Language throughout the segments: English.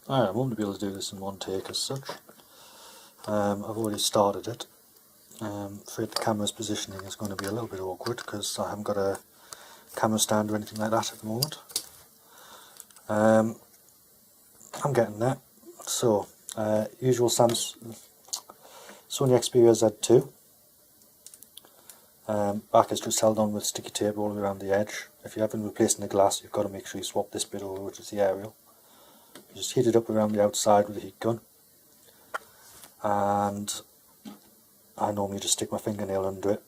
Alright, I'm hoping to be able to do this in one take as such. I've already started it. Afraid the camera's positioning is going to be a little bit awkward because I haven't got a camera stand or anything like that at the moment. I'm getting there. So, usual Sony Xperia Z2. Back is just held on with sticky tape all around the edge. If you haven't replaced the glass, you've got to make sure you swap this bit over, which is the aerial. You just heat it up around the outside with a heat gun, and I normally just stick my fingernail under it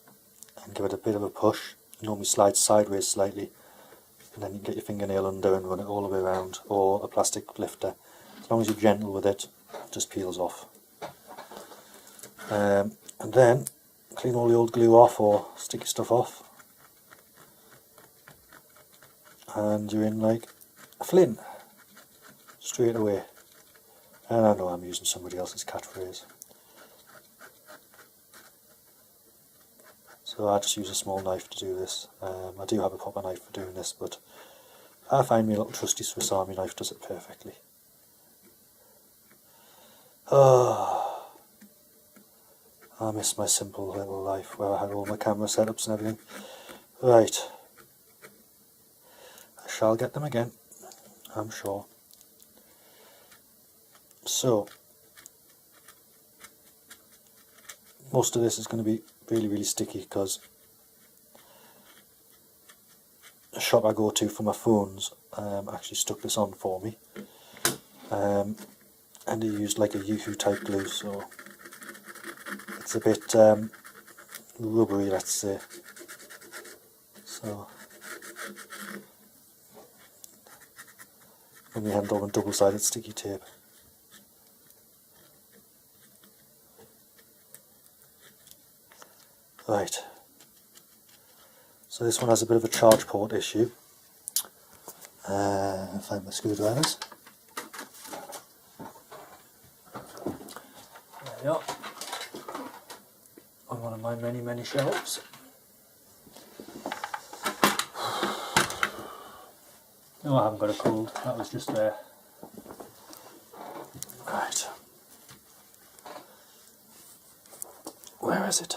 and give it a bit of a push. It normally slides sideways slightly, and then you get your fingernail under and run it all the way around, or a plastic lifter. As long as you're gentle with it, it just peels off. And then clean all the old glue off or sticky stuff off, and you're in like a flint straight away. And I know I'm using somebody else's catchphrase, so I just use a small knife to do this. I do have a proper knife for doing this, but I find my little trusty Swiss Army knife does it perfectly. I miss my simple little life where I had all my camera setups and everything. Right, I shall get them again, I'm sure. So, most of this is going to be really sticky because the shop I go to for my phones actually stuck this on for me, and they used like a Yoo-hoo type glue, so it's a bit rubbery, let's say. So let me hand on double-sided sticky tape. Right, so this one has a bit of a charge port issue. Find my screwdrivers. There we are, on one of my many shelves. No, I haven't got a cold, that was just there. Right, where is it?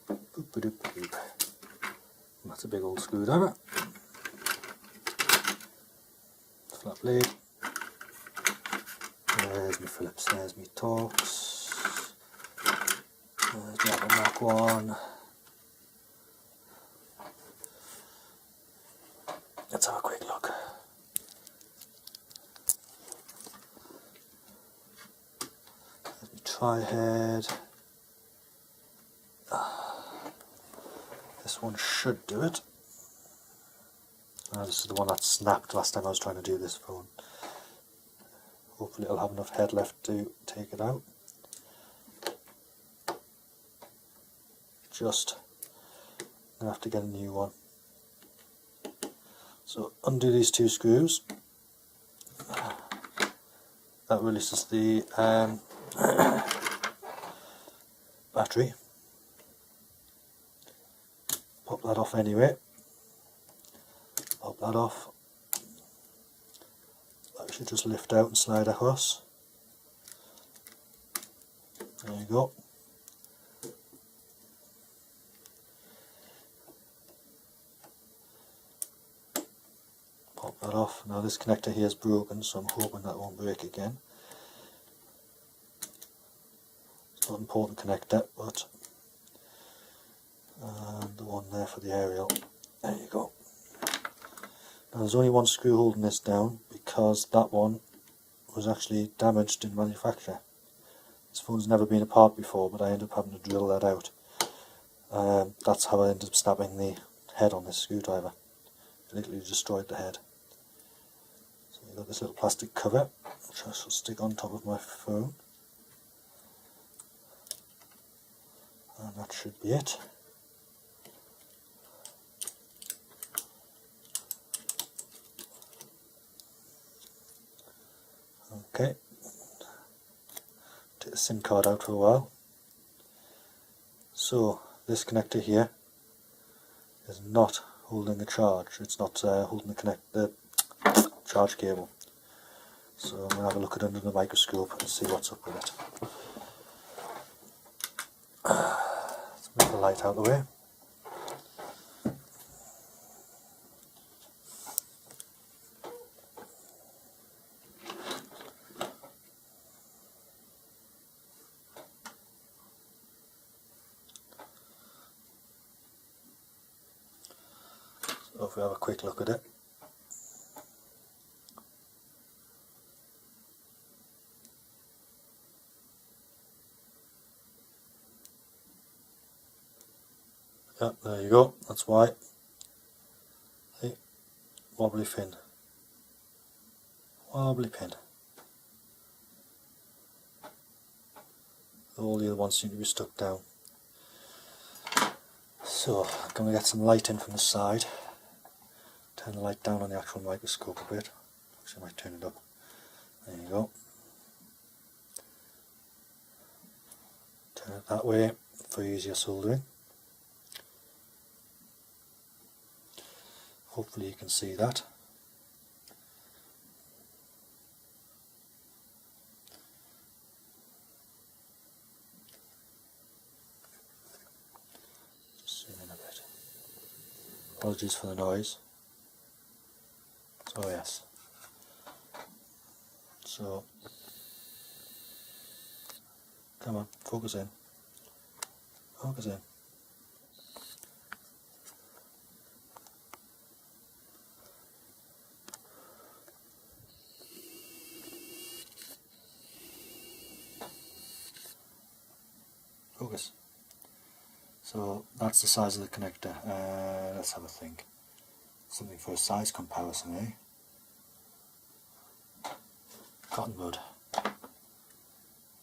Boop, boop, boop. That's a big old screwdriver. Flat blade. There's my Phillips, there's my Torx. There's the other Mark 1. Let's have a quick look. There's my tri-head. This one should do it. This is the one that snapped last time I was trying to do this phone. Hopefully it'll have enough head left to take it out. Just gonna have to get a new one. So undo these two screws. That releases the battery. Pop that off anyway. Pop that off. That should just lift out and slide across. There you go. Pop that off. Now this connector here is broken, so I'm hoping that won't break again. It's not an important connector, but the one there for the aerial. There you go. Now there's only one screw holding this down because that one was actually damaged in manufacture. This phone's never been apart before, but I ended up having to drill that out. That's how I ended up snapping the head on this screwdriver. It literally destroyed the head. So you've got this little plastic cover, which I shall stick on top of my phone. And that should be it. Okay, take the SIM card out for a while. So this connector here is not holding the charge, it's not holding the charge cable. So I'm going to have a look at it under the microscope and see what's up with it. Let's move the light out of the way. So if we have a quick look at it. Yep, there you go, that's why. See, wobbly pin. Wobbly pin. All the other ones seem to be stuck down. So, I'm going to get some light in from the side. Turn the light down on the actual microscope a bit. Actually, I might turn it up. There you go. Turn it that way for easier soldering. Hopefully you can see that. Just zoom in a bit. Apologies for the noise. So yes. So, come on, focus in. Focus in. Focus. So that's the size of the connector. Let's have a think. Something for a size comparison, eh? Cotton bud.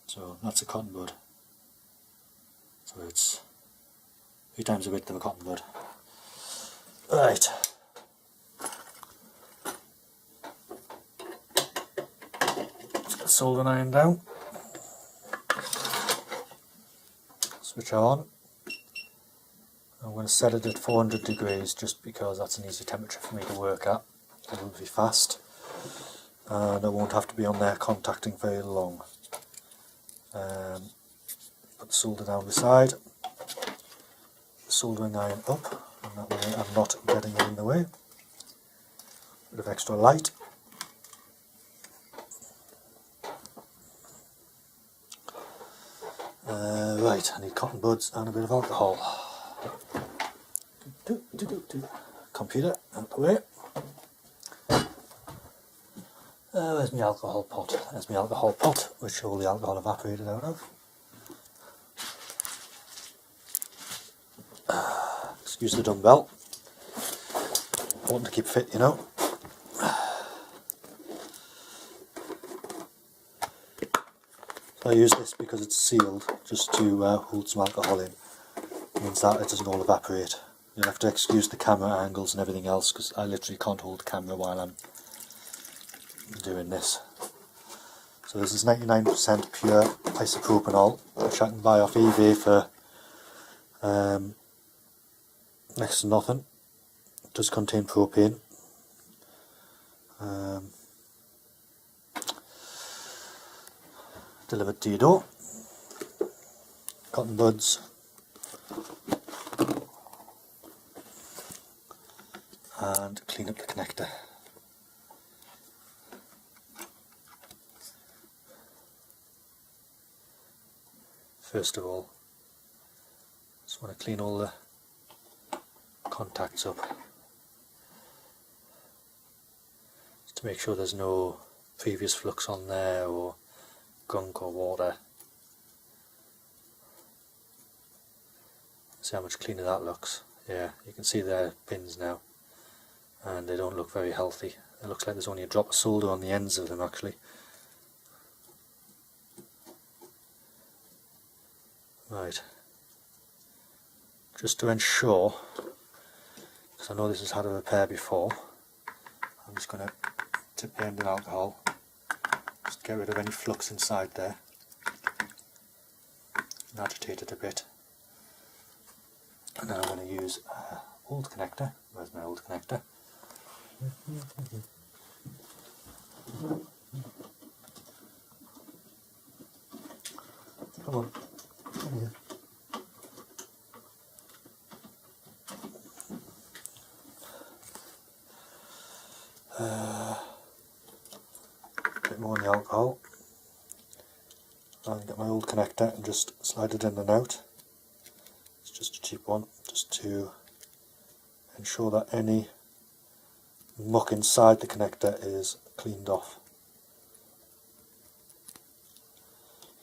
So that's a cotton bud. So it's 3 times the width of a cotton bud. Right. Let's get the soldering iron down. Switch on. I'm going to set it at 400 degrees just because that's an easy temperature for me to work at. It will be fast and I won't have to be on there contacting very long. Put the solder down beside, the soldering iron up, and that way I'm not getting it in the way. Bit of extra light. Right, I need cotton buds and a bit of alcohol. Computer, out the way. Where's my alcohol pot? There's my alcohol pot, which all the alcohol evaporated out of. Excuse the dumbbell. Important to keep fit, you know. So I use this because it's sealed, just to hold some alcohol in. It means that it doesn't all evaporate. You'll have to excuse the camera angles and everything else because I literally can't hold the camera while I'm doing this. So this is 99% pure isopropanol, which I can buy off eBay for next to nothing. It does contain propane. Delivered to your door. Cotton buds. And clean up the connector. First of all, just want to clean all the contacts up just to make sure there's no previous flux on there or gunk or water. See how much cleaner that looks. Yeah, you can see there are pins now and they don't look very healthy. It looks like there's only a drop of solder on the ends of them actually. Right, just to ensure, because I know this has had a repair before, I'm just going to tip the end in alcohol, just get rid of any flux inside there, and agitate it a bit. And then I'm going to use an old connector. Where's my old connector? Come on. Come here. Bit more on the alcohol. I can get my old connector and just slide it in and out. It's just a cheap one, just to ensure that any muck inside the connector is cleaned off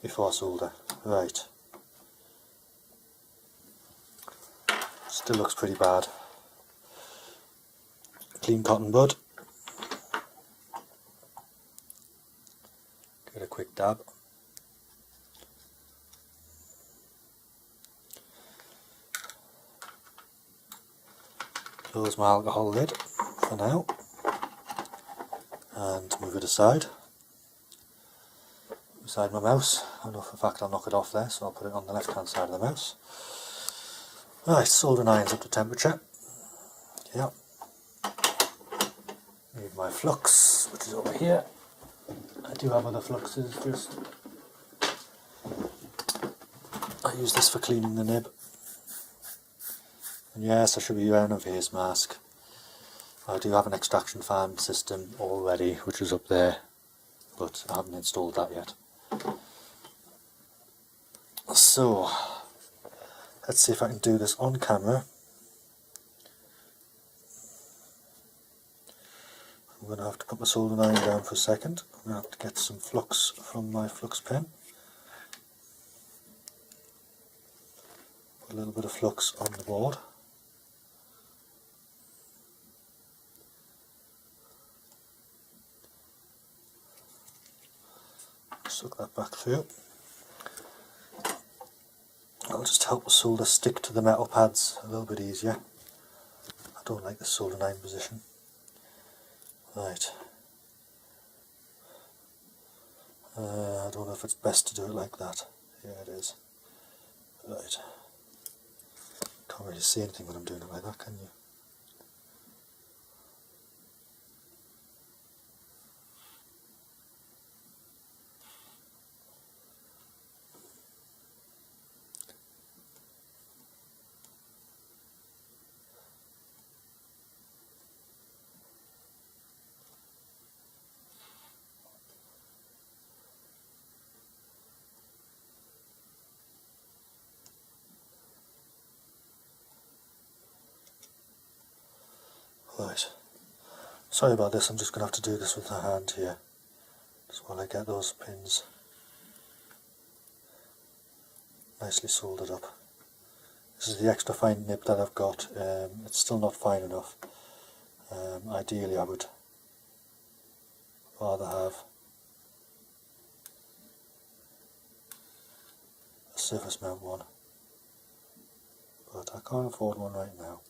before I solder. Right. Still looks pretty bad. Clean cotton bud. Give it a quick dab. Close my alcohol lid for now and move it aside. Beside my mouse. I know for a fact I'll knock it off there, so I'll put it on the left hand side of the mouse. Right, soldering iron's up to temperature. Yep. Need my flux, which is over here. I do have other fluxes, just I use this for cleaning the nib. And yes, I should be wearing a face mask. I do have an extraction fan system already, which is up there, but I haven't installed that yet. So, let's see if I can do this on camera. I'm going to have to put my soldering iron down for a second. I'm going to have to get some flux from my flux pen. Put a little bit of flux on the board. Suck that back through. That'll just help the solder stick to the metal pads a little bit easier. I don't like the soldering iron position. Right. I don't know if it's best to do it like that. Yeah, it is. Right. Can't really see anything when I'm doing it like that, can you? Right. Sorry about this, I'm just going to have to do this with the hand here, just while I get those pins nicely soldered up. This is the extra fine nib that I've got. It's still not fine enough. Ideally I would rather have a surface mount one, but I can't afford one right now.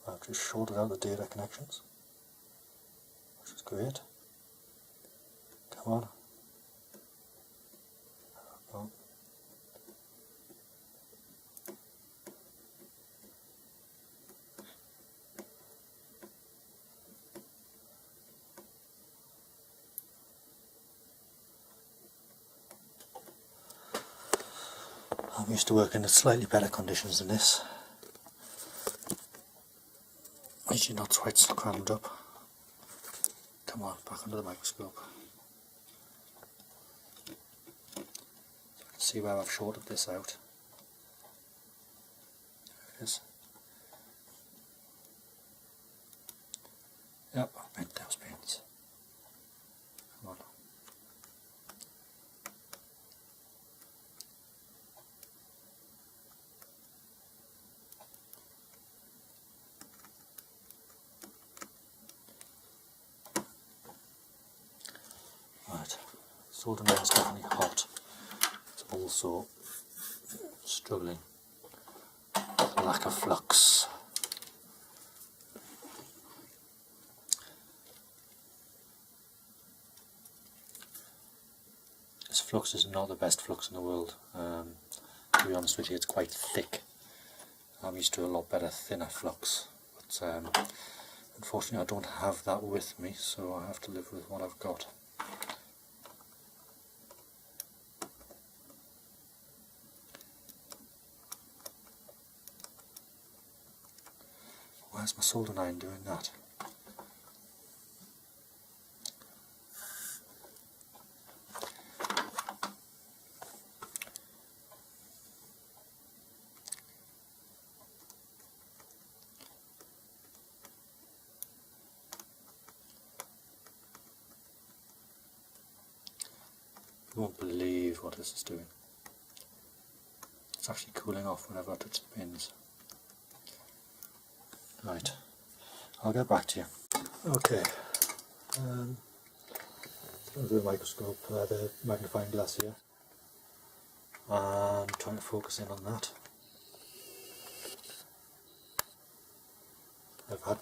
I've just shorted out the data connections, which is great. Come on. Oh. I'm used to working in slightly better conditions than this. Usually not quite crammed up. Come on, back under the microscope. So I can see where I've shorted this out. There it is. Yep, I've bent those pins. Come on. Right, soldering iron is definitely hot. It's also struggling with lack of flux. This flux is not the best flux in the world. To be honest with you, it's quite thick. I'm used to a lot better, thinner flux. But Unfortunately I don't have that with me, so I have to live with what I've got. Where's my soldering iron doing that? You won't believe what this is doing. It's actually cooling off whenever I touch the pins. Right, I'll get back to you. Okay, I'm going to do a microscope, the magnifying glass here, and trying to focus in on that. I've had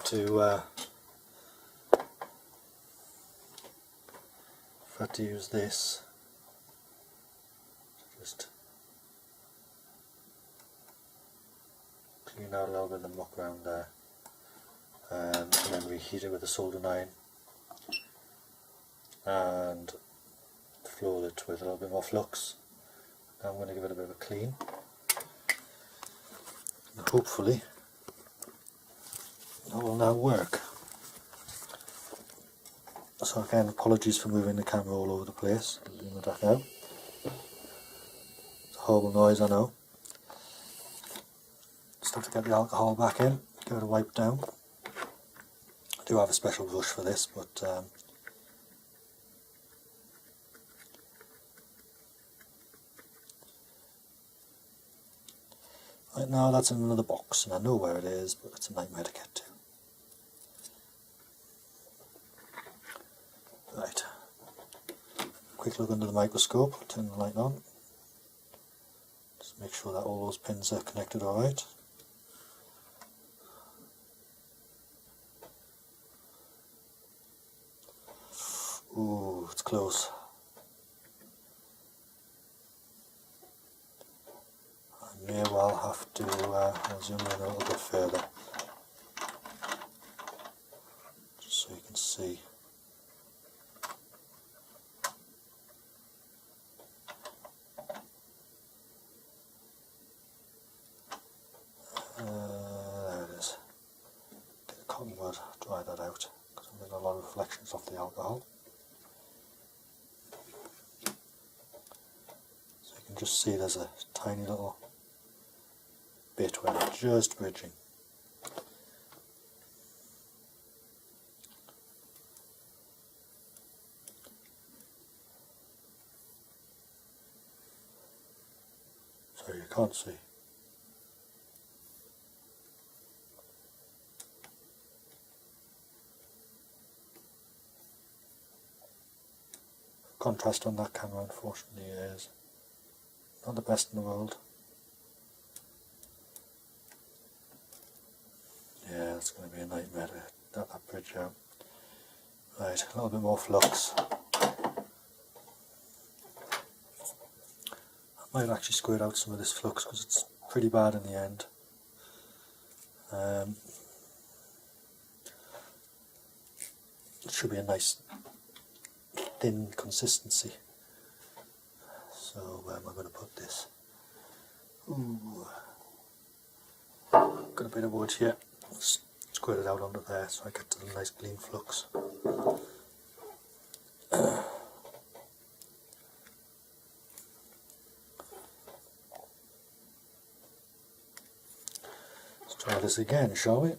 to use this to just clean out a little bit of the muck around there, and then reheat it with a soldering iron and floor it with a little bit more flux. Now I'm going to give it a bit of a clean, and hopefully that will now work. So again, apologies for moving the camera all over the place. I'll do that now. It's a horrible noise, I know. Just have to get the alcohol back in, give it a wipe down. I do have a special brush for this, but right now that's in another box, and I know where it is, but it's a nightmare to get to. Right, quick look under the microscope, turn the light on, just make sure that all those pins are connected alright. Ooh, it's close. I may well have to zoom in a little bit further, just so you can see. There it is. Get a cotton bud, dry that out, because I'm getting a lot of reflections off the alcohol. So you can just see there's a tiny little bit where it's just bridging. So you can't see. Contrast on that camera unfortunately is not the best in the world. Yeah, it's going to be a nightmare to get that bridge out. Right, a little bit more flux. I might actually squirt out some of this flux because it's pretty bad in the end. It should be a nice thin consistency. So where am I going to put this? Ooh, got a bit of wood here. Let's squirt it out onto there so I get a nice clean flux. Let's try this again, shall we?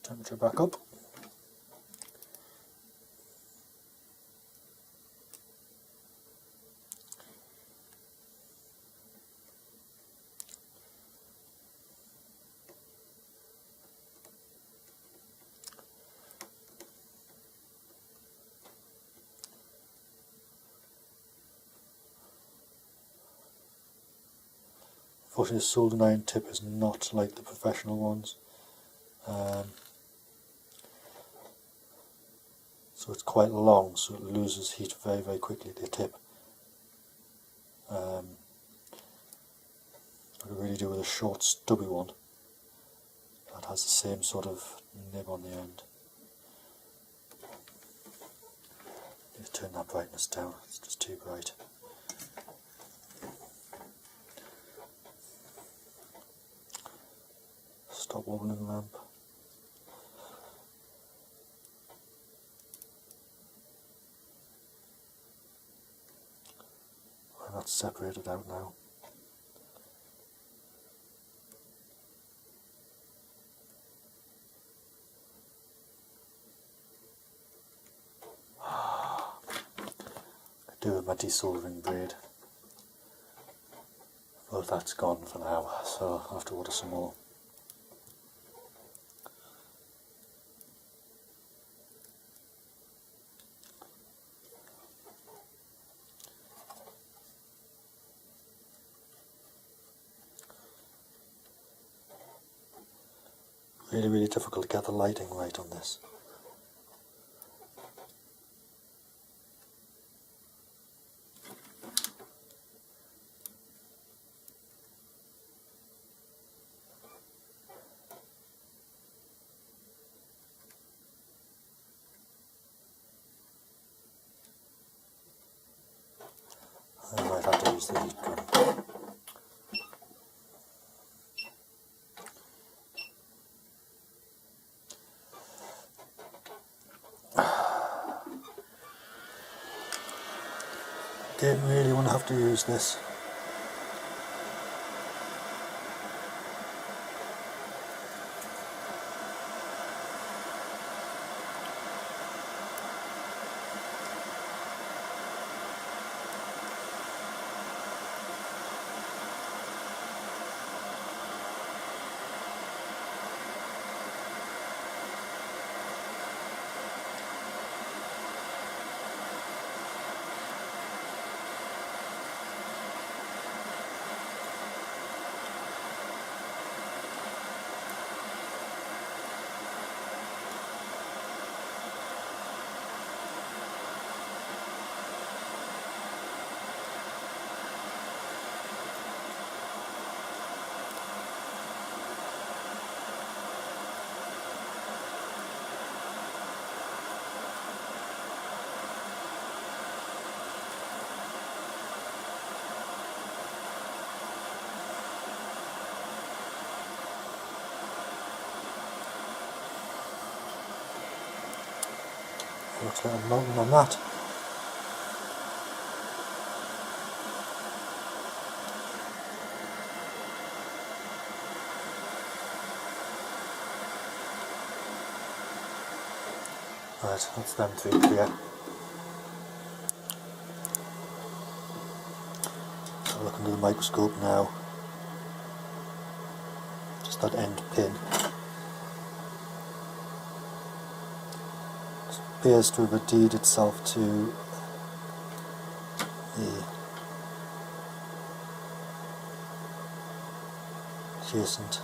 Temperature back up. Unfortunately, the soldering iron tip is not like the professional ones, so it's quite long, so it loses heat very, very quickly, the tip. But it really usually do with a short stubby one that has the same sort of nib on the end. Need to turn that brightness down, it's just too bright. Stop wobbling lamp. And that's separated out now. Do with my desoldering braid, but that's gone for now, so I'll have to order some more. Really difficult to get the lighting right on this. I might have to use the heat gun. Didn't really want to have to use this. Looks like I'm mounting on that. Right, that's them three clear. So look under the microscope now. Just that end pin. It appears to have adhered itself to the adjacent.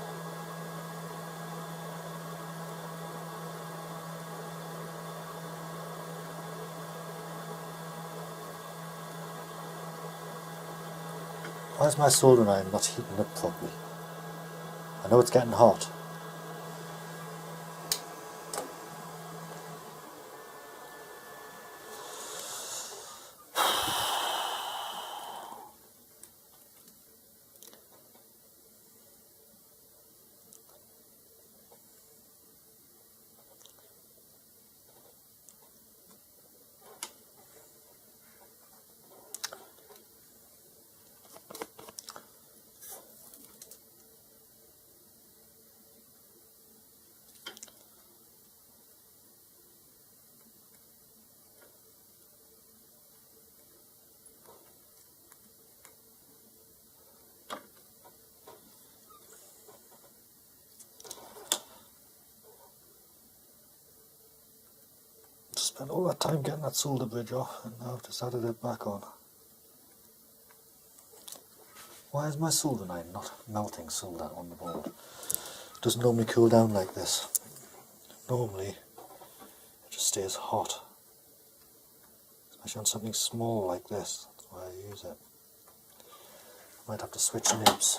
Why is my soldering iron not heating up properly? I know it's getting hot. Spent all that time getting that solder bridge off and now I've just added it back on. Why is my soldering iron not melting solder on the board? It doesn't normally cool down like this. Normally it just stays hot. Especially on something small like this. That's why I use it. Might have to switch nibs.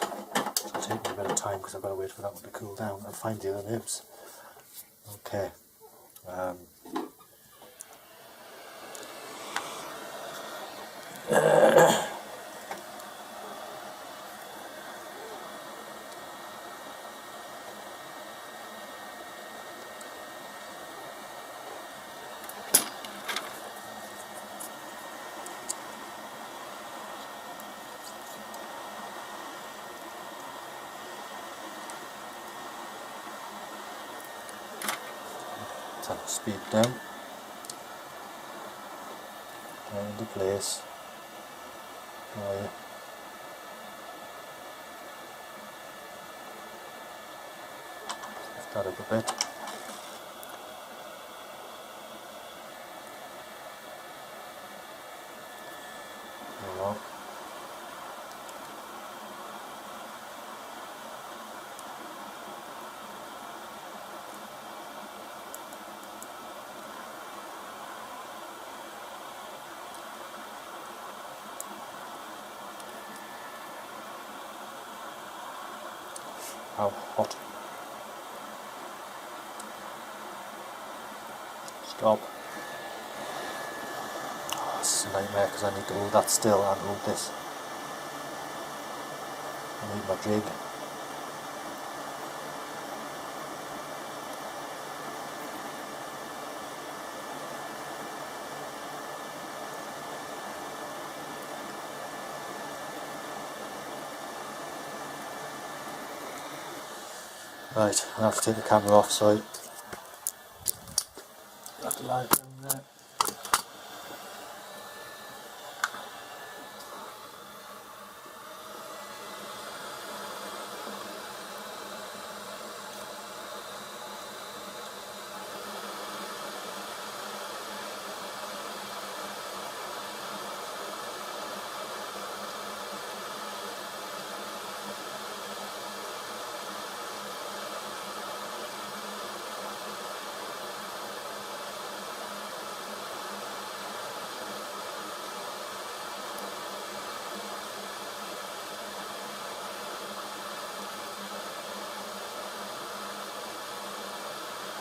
It'll take me a bit of time because I've got to wait for that one to cool down and find the other nibs. Okay. Turn the speed down into place. Oh yeah. Lift that up a bit. There we go. How hot. Stop. Oh, this is a nightmare because I need to hold that still and hold this. I need my jig. Right, I have to take the camera off, so I have to lie down there.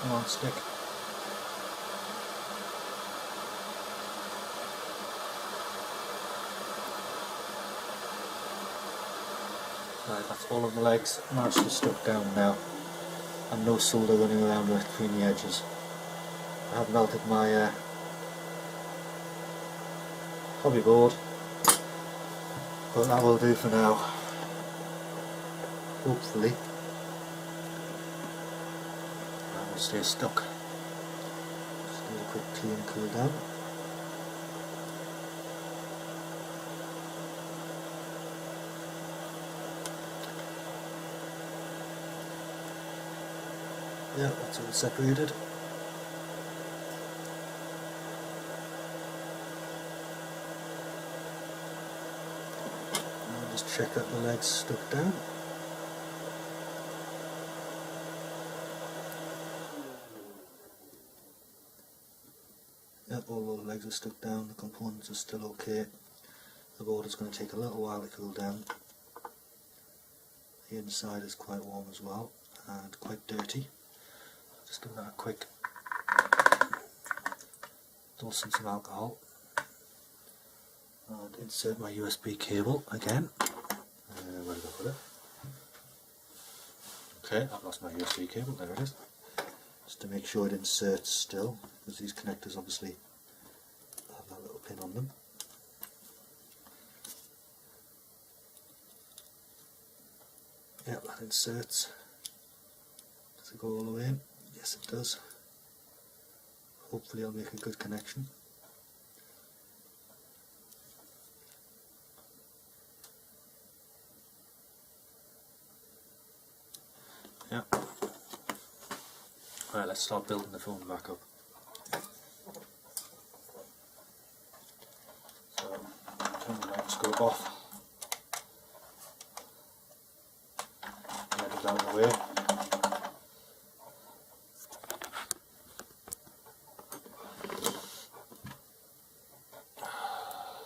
Come on, stick. Right, that's all of the legs nicely stuck down now, and no solder running around between the edges. I have melted my hobby board, but that will do for now. Hopefully that will stay stuck. Just need a quick clean cool down. Yeah, that's all separated. Now just check that the legs stuck down. Yep, all the legs are stuck down, the components are still okay. The board is going to take a little while to cool down. The inside is quite warm as well, and quite dirty. Just give that a quick douse in some alcohol and insert my USB cable again. Where did I put it? Okay, I've lost my USB cable, there it is. Just to make sure it inserts still, because these connectors obviously have that little pin on them. Yep, that inserts. Does it go all the way in? Yes, it does. Hopefully I'll make a good connection. Yep. Alright, let's start building the phone back up. So, turn the microscope off. Get it out of the way.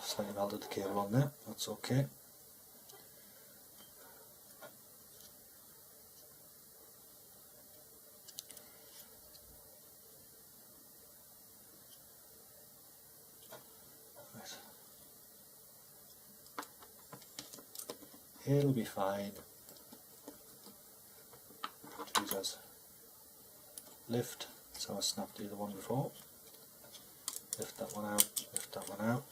Slightly melted the cable on there, that's okay. It'll be fine. Jesus. Lift, so I snapped the other one before. Lift that one out, lift that one out.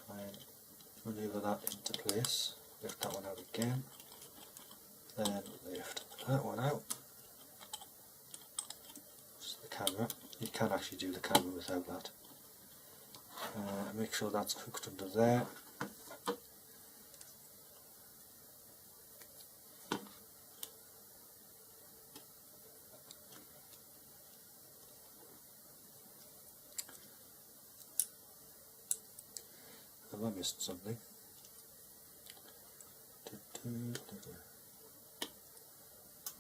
Try and manoeuvre that into place. Lift that one out again. Then lift that one out. Just the camera. You can actually do the camera without that. Make sure that's hooked under there. Have I missed something?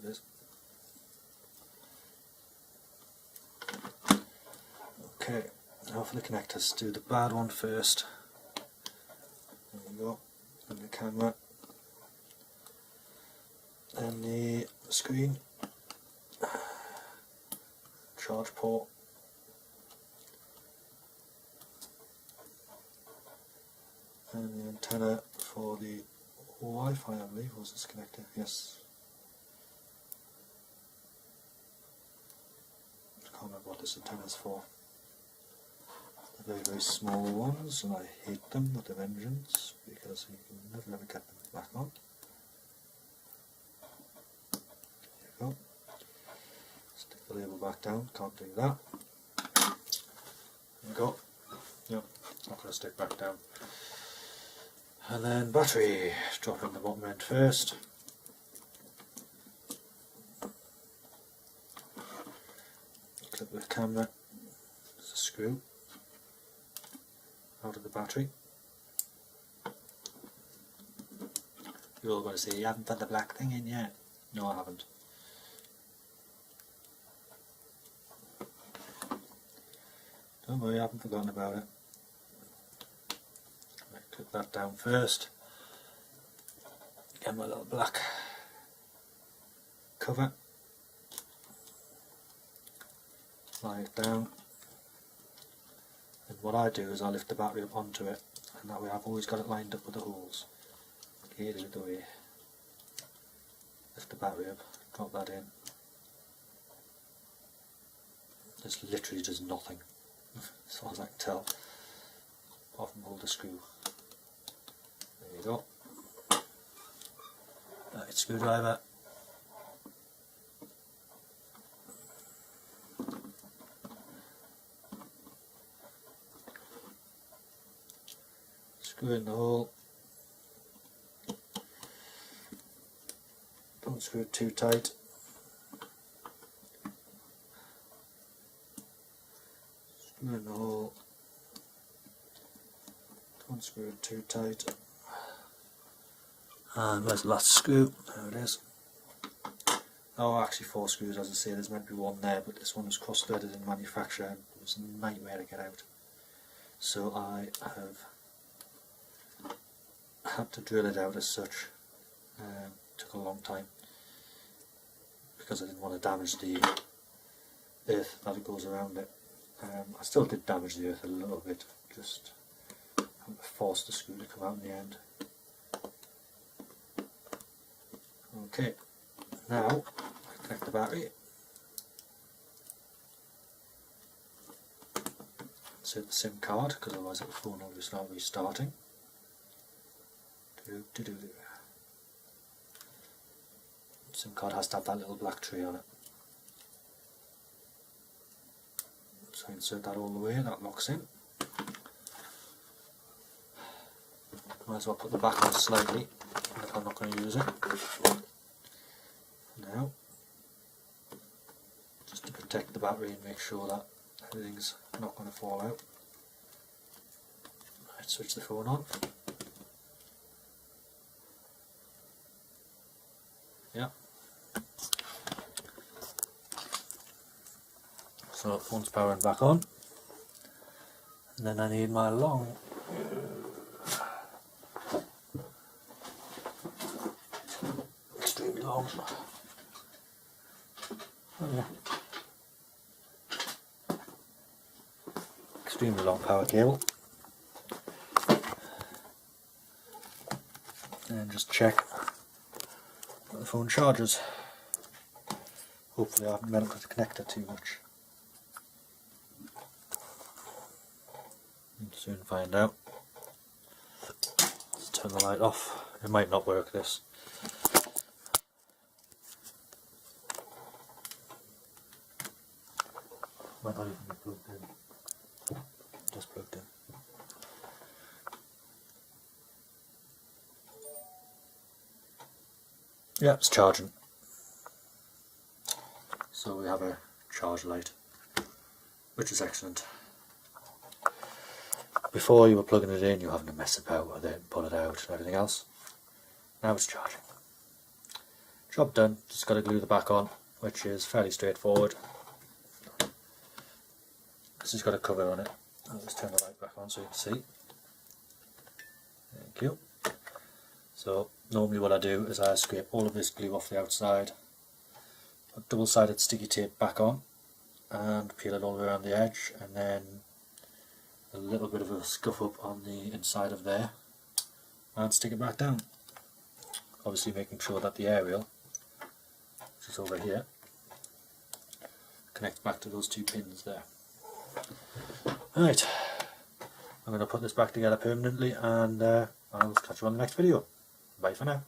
It is. Okay, now for the connectors, do the bad one first. There you go, and the camera, and the screen, charge port, and the antenna for the Wi-Fi, I believe, was this connector, yes. I can't remember what this antenna is for. The very, very small ones, and I hate them with a vengeance, because you can never ever get them back on. There you go. Stick the label back down, can't do that. There you go. Yep, it's not going to stick back down. And then battery, drop in the bottom end first. Clip the camera, there's a screw out of the battery. You're all going to say, you haven't put the black thing in yet. No, I haven't. Don't worry, I haven't forgotten about it. Clip that down first. Get my little black cover. Lie it down. And what I do is I lift the battery up onto it, and that way I've always got it lined up with the holes. Okay, do it the way. Lift the battery up, drop that in. This literally does nothing, as far as I can tell. Apart from hold the screw. There you go. Right, screwdriver. Screw in the hole. Don't screw it too tight. Screw in the hole. Don't screw it too tight. And where's the last screw? There it is. Oh, actually 4 screws, as I say, there's meant to be one there, but this one was cross-threaded in manufacture and it was a nightmare to get out. So I have had to drill it out as such. Took a long time because I didn't want to damage the earth that goes around it. I still did damage the earth a little bit, just forced the screw to come out in the end. Okay, now I connect the battery. Insert the SIM card, because otherwise the phone will start restarting. SIM card has to have that little black tree on it. So insert that all the way, that locks in. Might as well put the back on slightly, if I'm not going to use it. Now, just to protect the battery and make sure that everything's not going to fall out. Right, switch the phone on. Yeah. So phone's powering back on. And then I need my long extremely long. Oh yeah. Extremely long power cable. and just check that the phone charges. Hopefully I haven't meddled with the connector too much. We'll soon find out. Let's turn the light off. It might not work, this. Might not even be plugged in. Just plugged in. Yeah, it's charging. So we have a charge light, which is excellent. Before you were plugging it in, you were having to mess about with it and pull it out and everything else. Now it's charging. Job done, just got to glue the back on, which is fairly straightforward. This has got a cover on it. I'll just turn the light back on so you can see. Thank you. So normally what I do is I scrape all of this glue off the outside, put double-sided sticky tape back on and peel it all around the edge, and then a little bit of a scuff up on the inside of there and stick it back down. Obviously making sure that the aerial, which is over here, connects back to those two pins there. Right, I'm going to put this back together permanently, and I'll catch you on the next video. Bye for now.